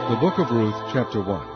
The book of Ruth, chapter 1.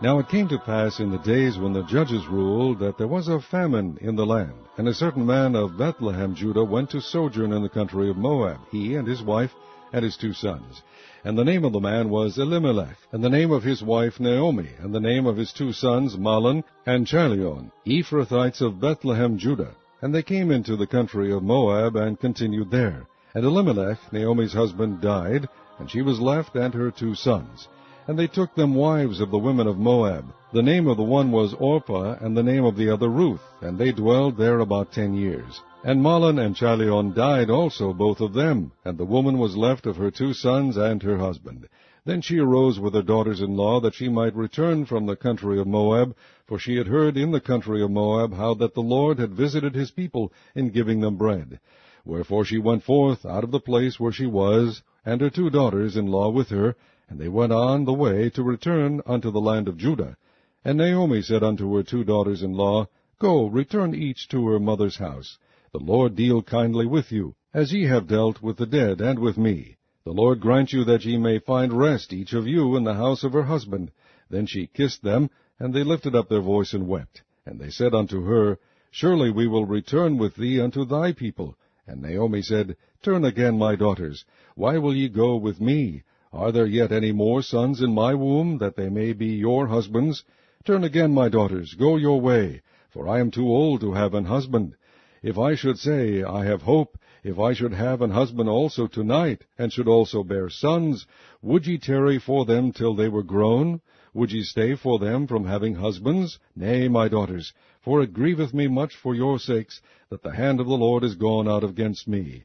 Now it came to pass in the days when the judges ruled that there was a famine in the land, and a certain man of Bethlehem, Judah, went to sojourn in the country of Moab, he and his wife and his 2 sons. And the name of the man was Elimelech, and the name of his wife Naomi, and the name of his 2 sons Mahlon and Chilion, Ephrathites of Bethlehem, Judah. And they came into the country of Moab and continued there. And Elimelech, Naomi's husband, died, and she was left and her 2 sons. And they took them wives of the women of Moab. The name of the one was Orpah, and the name of the other Ruth, and they dwelled there about 10 years. And Mahlon and Chilion died also, both of them, and the woman was left of her 2 sons and her husband. Then she arose with her daughters-in-law, that she might return from the country of Moab, for she had heard in the country of Moab how that the Lord had visited his people in giving them bread. Wherefore she went forth out of the place where she was, and her 2 daughters-in-law with her, and they went on the way to return unto the land of Judah. And Naomi said unto her 2 daughters-in-law, Go, return each to her mother's house. The Lord deal kindly with you, as ye have dealt with the dead and with me. The Lord grant you that ye may find rest, each of you, in the house of her husband. Then she kissed them, and they lifted up their voice and wept. And they said unto her, Surely we will return with thee unto thy people. And Naomi said, Turn again, my daughters. Why will ye go with me? Are there yet any more sons in my womb, that they may be your husbands? Turn again, my daughters, go your way, for I am too old to have an husband. If I should say, I have hope, if I should have an husband also tonight, and should also bear sons, would ye tarry for them till they were grown? Would ye stay for them from having husbands? Nay, my daughters, for it grieveth me much for your sakes, that the hand of the Lord is gone out against me.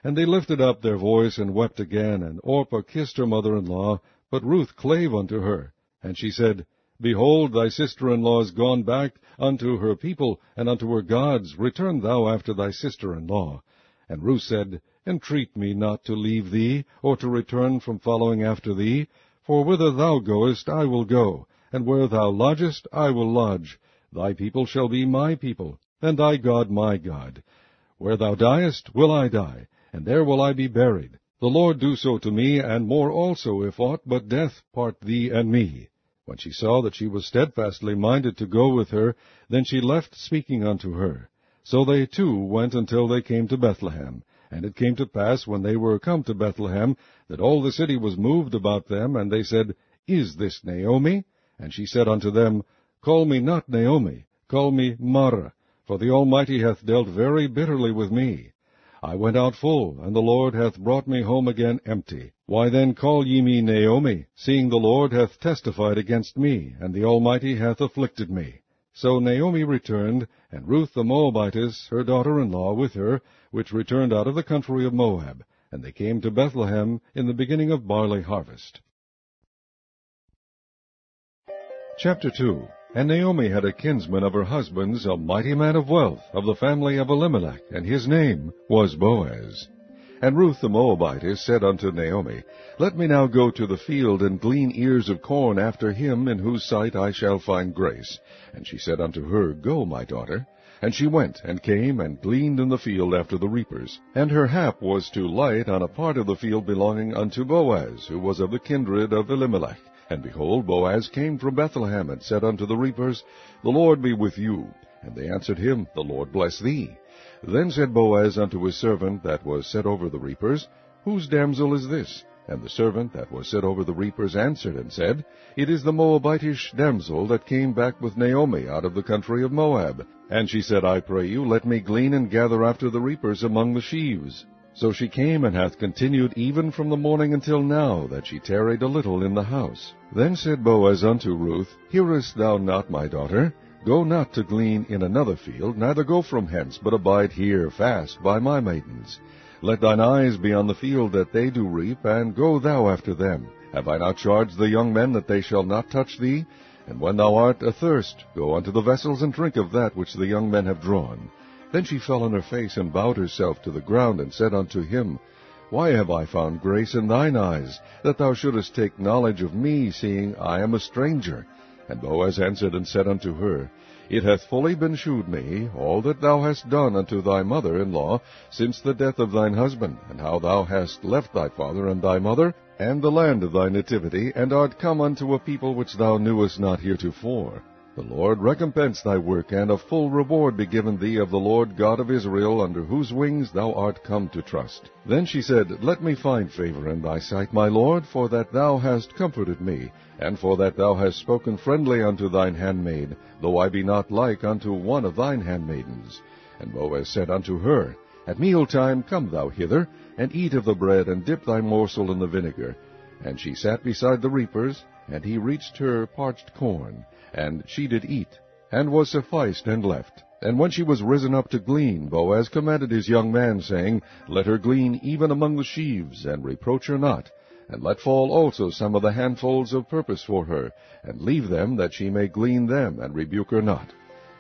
And they lifted up their voice and wept again, and Orpah kissed her mother-in-law, but Ruth clave unto her. And she said, Behold, thy sister-in-law is gone back unto her people, and unto her gods. Return thou after thy sister-in-law. And Ruth said, Entreat me not to leave thee, or to return from following after thee. For whither thou goest I will go, and where thou lodgest I will lodge. Thy people shall be my people, and thy God my God. Where thou diest will I die, and there will I be buried. The Lord do so to me, and more also, if aught but death part thee and me. When she saw that she was steadfastly minded to go with her, then she left speaking unto her. So they 2 went until they came to Bethlehem. And it came to pass, when they were come to Bethlehem, that all the city was moved about them, and they said, Is this Naomi? And she said unto them, Call me not Naomi, call me Mara, for the Almighty hath dealt very bitterly with me. I went out full, and the Lord hath brought me home again empty. Why then call ye me Naomi, seeing the Lord hath testified against me, and the Almighty hath afflicted me? So Naomi returned, and Ruth the Moabitess, her daughter-in-law, with her, which returned out of the country of Moab. And they came to Bethlehem in the beginning of barley harvest. Chapter 2. And Naomi had a kinsman of her husband's, a mighty man of wealth, of the family of Elimelech, and his name was Boaz. And Ruth the Moabitess said unto Naomi, Let me now go to the field, and glean ears of corn after him, in whose sight I shall find grace. And she said unto her, Go, my daughter. And she went, and came, and gleaned in the field after the reapers. And her hap was to light on a part of the field belonging unto Boaz, who was of the kindred of Elimelech. And behold, Boaz came from Bethlehem, and said unto the reapers, The Lord be with you. And they answered him, The Lord bless thee. Then said Boaz unto his servant that was set over the reapers, Whose damsel is this? And the servant that was set over the reapers answered and said, It is the Moabitish damsel that came back with Naomi out of the country of Moab. And she said, I pray you, let me glean and gather after the reapers among the sheaves. So she came, and hath continued even from the morning until now, that she tarried a little in the house. Then said Boaz unto Ruth, Hearest thou not, my daughter? Go not to glean in another field, neither go from hence, but abide here fast by my maidens. Let thine eyes be on the field that they do reap, and go thou after them. Have I not charged the young men that they shall not touch thee? And when thou art athirst, go unto the vessels, and drink of that which the young men have drawn. Then she fell on her face, and bowed herself to the ground, and said unto him, Why have I found grace in thine eyes, that thou shouldest take knowledge of me, seeing I am a stranger? And Boaz answered and said unto her, It hath fully been shewed me, all that thou hast done unto thy mother-in-law, since the death of thine husband, and how thou hast left thy father and thy mother, and the land of thy nativity, and art come unto a people which thou knewest not heretofore. The Lord recompense thy work, and a full reward be given thee of the Lord God of Israel, under whose wings thou art come to trust. Then she said, Let me find favor in thy sight, my Lord, for that thou hast comforted me, and for that thou hast spoken friendly unto thine handmaid, though I be not like unto one of thine handmaidens. And Boaz said unto her, At mealtime come thou hither, and eat of the bread, and dip thy morsel in the vinegar. And she sat beside the reapers, and he reached her parched corn, and she did eat, and was sufficed, and left. And when she was risen up to glean, Boaz commanded his young man, saying, Let her glean even among the sheaves, and reproach her not, and let fall also some of the handfuls of purpose for her, and leave them, that she may glean them, and rebuke her not.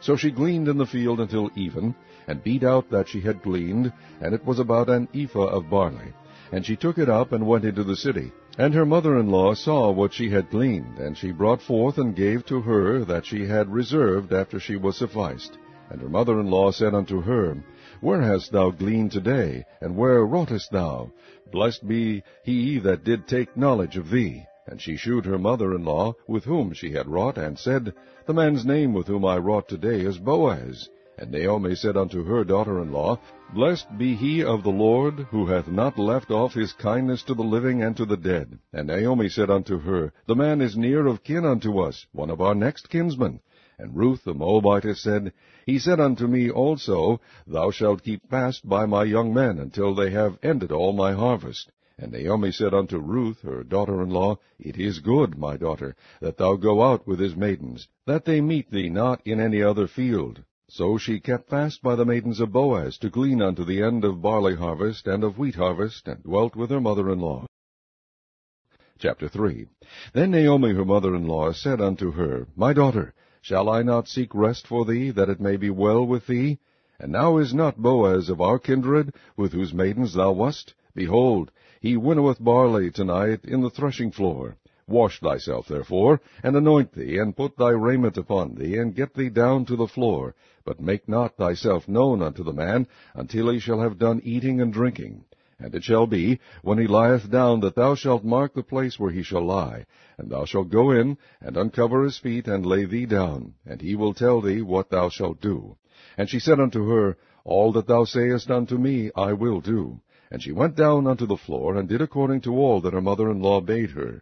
So she gleaned in the field until even, and beat out that she had gleaned, and it was about an ephah of barley. And she took it up, and went into the city. And her mother-in-law saw what she had gleaned, and she brought forth and gave to her that she had reserved after she was sufficed. And her mother-in-law said unto her, Where hast thou gleaned today, and where wroughtest thou? Blessed be he that did take knowledge of thee. And she shewed her mother-in-law with whom she had wrought, and said, The man's name with whom I wrought today is Boaz. And Naomi said unto her daughter-in-law, Blessed be he of the Lord, who hath not left off his kindness to the living and to the dead. And Naomi said unto her, The man is near of kin unto us, one of our next kinsmen. And Ruth the Moabitess said, He said unto me also, Thou shalt keep fast by my young men until they have ended all my harvest. And Naomi said unto Ruth, her daughter-in-law, It is good, my daughter, that thou go out with his maidens, that they meet thee not in any other field. So she kept fast by the maidens of Boaz, to glean unto the end of barley harvest and of wheat harvest, and dwelt with her mother-in-law. Chapter 3. Then Naomi her mother-in-law said unto her, My daughter, shall I not seek rest for thee, that it may be well with thee? And now is not Boaz of our kindred, with whose maidens thou wast? Behold, he winnoweth barley tonight in the threshing floor. Wash thyself, therefore, and anoint thee, and put thy raiment upon thee, and get thee down to the floor. But make not thyself known unto the man, until he shall have done eating and drinking. And it shall be, when he lieth down, that thou shalt mark the place where he shall lie. And thou shalt go in, and uncover his feet, and lay thee down, and he will tell thee what thou shalt do. And she said unto her, All that thou sayest unto me I will do. And she went down unto the floor, and did according to all that her mother-in-law bade her.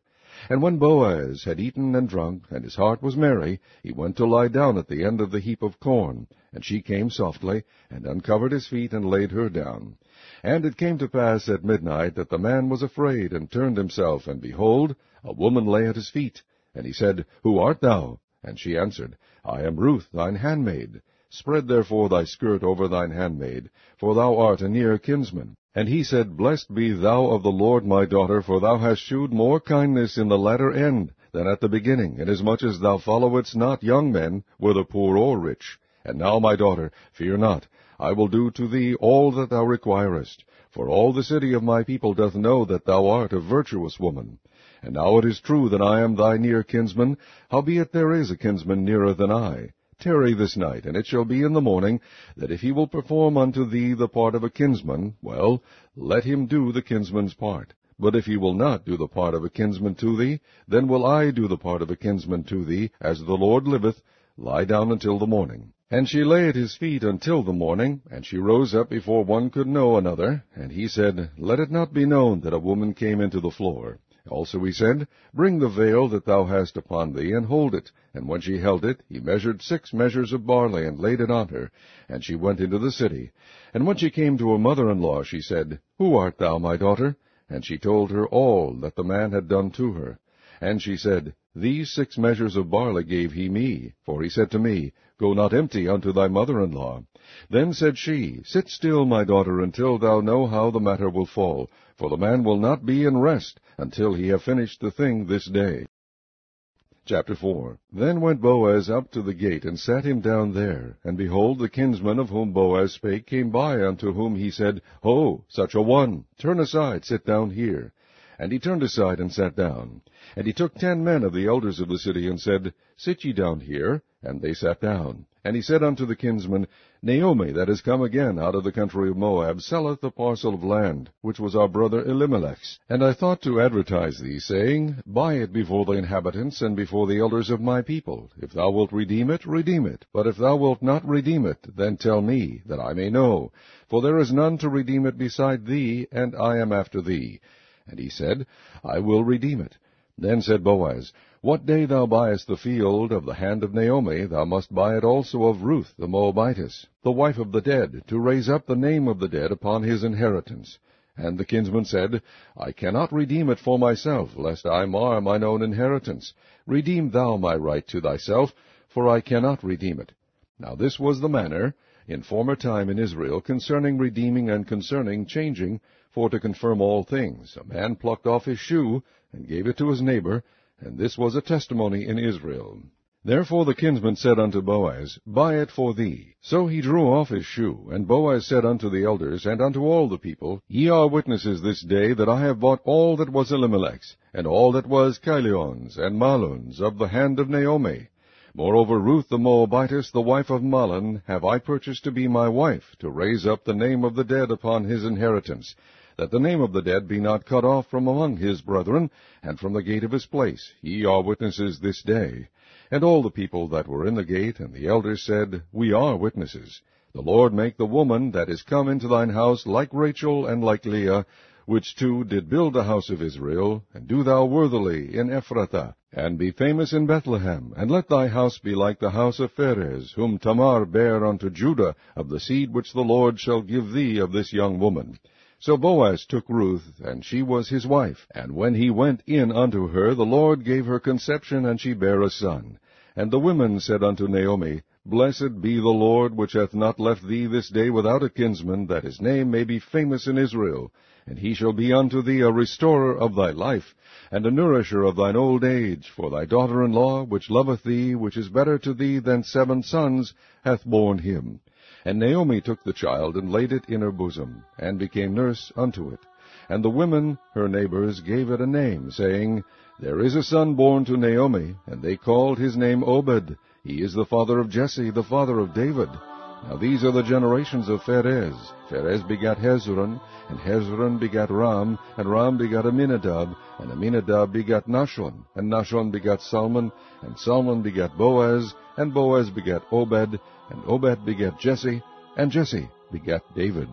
And when Boaz had eaten and drunk, and his heart was merry, he went to lie down at the end of the heap of corn. And she came softly, and uncovered his feet, and laid her down. And it came to pass at midnight, that the man was afraid, and turned himself, and behold, a woman lay at his feet. And he said, Who art thou? And she answered, I am Ruth, thine handmaid. Spread therefore thy skirt over thine handmaid, for thou art a near kinsman. And he said, Blessed be thou of the Lord, my daughter, for thou hast shewed more kindness in the latter end than at the beginning, inasmuch as thou followedst not young men, whether poor or rich. And now, my daughter, fear not, I will do to thee all that thou requirest. For all the city of my people doth know that thou art a virtuous woman. And now it is true that I am thy near kinsman, howbeit there is a kinsman nearer than I. Tarry this night, and it shall be in the morning, that if he will perform unto thee the part of a kinsman, well, let him do the kinsman's part. But if he will not do the part of a kinsman to thee, then will I do the part of a kinsman to thee, as the Lord liveth. Lie down until the morning. And she lay at his feet until the morning, and she rose up before one could know another. And he said, Let it not be known that a woman came into the floor. Also he said, Bring the veil that thou hast upon thee, and hold it. And when she held it, he measured 6 measures of barley, and laid it on her. And she went into the city. And when she came to her mother-in-law, she said, Who art thou, my daughter? And she told her all that the man had done to her. And she said, These 6 measures of barley gave he me. For he said to me, Go not empty unto thy mother-in-law. Then said she, Sit still, my daughter, until thou know how the matter will fall. For the man will not be in rest, until he have finished the thing this day. Chapter 4. Then went Boaz up to the gate, and sat him down there. And behold, the kinsman of whom Boaz spake came by, unto whom he said, Ho, such a one! Turn aside, sit down here. And he turned aside and sat down. And he took 10 men of the elders of the city, and said, Sit ye down here. And they sat down. And he said unto the kinsman, Naomi, that is come again out of the country of Moab, selleth a parcel of land, which was our brother Elimelech's. And I thought to advertise thee, saying, Buy it before the inhabitants, and before the elders of my people. If thou wilt redeem it, redeem it. But if thou wilt not redeem it, then tell me, that I may know. For there is none to redeem it beside thee, and I am after thee. And he said, I will redeem it. Then said Boaz, What day thou buyest the field of the hand of Naomi, thou must buy it also of Ruth the Moabitess, the wife of the dead, to raise up the name of the dead upon his inheritance. And the kinsman said, I cannot redeem it for myself, lest I mar mine own inheritance. Redeem thou my right to thyself, for I cannot redeem it. Now this was the manner in former time in Israel concerning redeeming and concerning changing, for to confirm all things. A man plucked off his shoe, and gave it to his neighbor, and this was a testimony in Israel. Therefore the kinsman said unto Boaz, Buy it for thee. So he drew off his shoe, and Boaz said unto the elders, and unto all the people, Ye are witnesses this day that I have bought all that was Elimelech's, and all that was Chilion's and Mahlon's, of the hand of Naomi. Moreover, Ruth the Moabitess, the wife of Mahlon, have I purchased to be my wife, to raise up the name of the dead upon his inheritance, that the name of the dead be not cut off from among his brethren, and from the gate of his place. Ye are witnesses this day. And all the people that were in the gate, and the elders said, We are witnesses. The Lord make the woman that is come into thine house like Rachel and like Leah, which two did build the house of Israel, and do thou worthily in Ephrathah, and be famous in Bethlehem, and let thy house be like the house of Pharez, whom Tamar bare unto Judah, of the seed which the Lord shall give thee of this young woman. So Boaz took Ruth, and she was his wife. And when he went in unto her, the Lord gave her conception, and she bare a son. And the women said unto Naomi, Blessed be the Lord, which hath not left thee this day without a kinsman, that his name may be famous in Israel. And he shall be unto thee a restorer of thy life, and a nourisher of thine old age. For thy daughter-in-law, which loveth thee, which is better to thee than 7 sons, hath borne him. And Naomi took the child, and laid it in her bosom, and became nurse unto it. And the women, her neighbors, gave it a name, saying, There is a son born to Naomi, and they called his name Obed. He is the father of Jesse, the father of David. Now these are the generations of Pharez. Pharez begat Hezron, and Hezron begat Ram, and Ram begat Aminadab, and Aminadab begat Nahshon, and Nahshon begat Salmon, and Salmon begat Boaz, and Boaz begat Obed, and Obed begat Jesse, and Jesse begat David.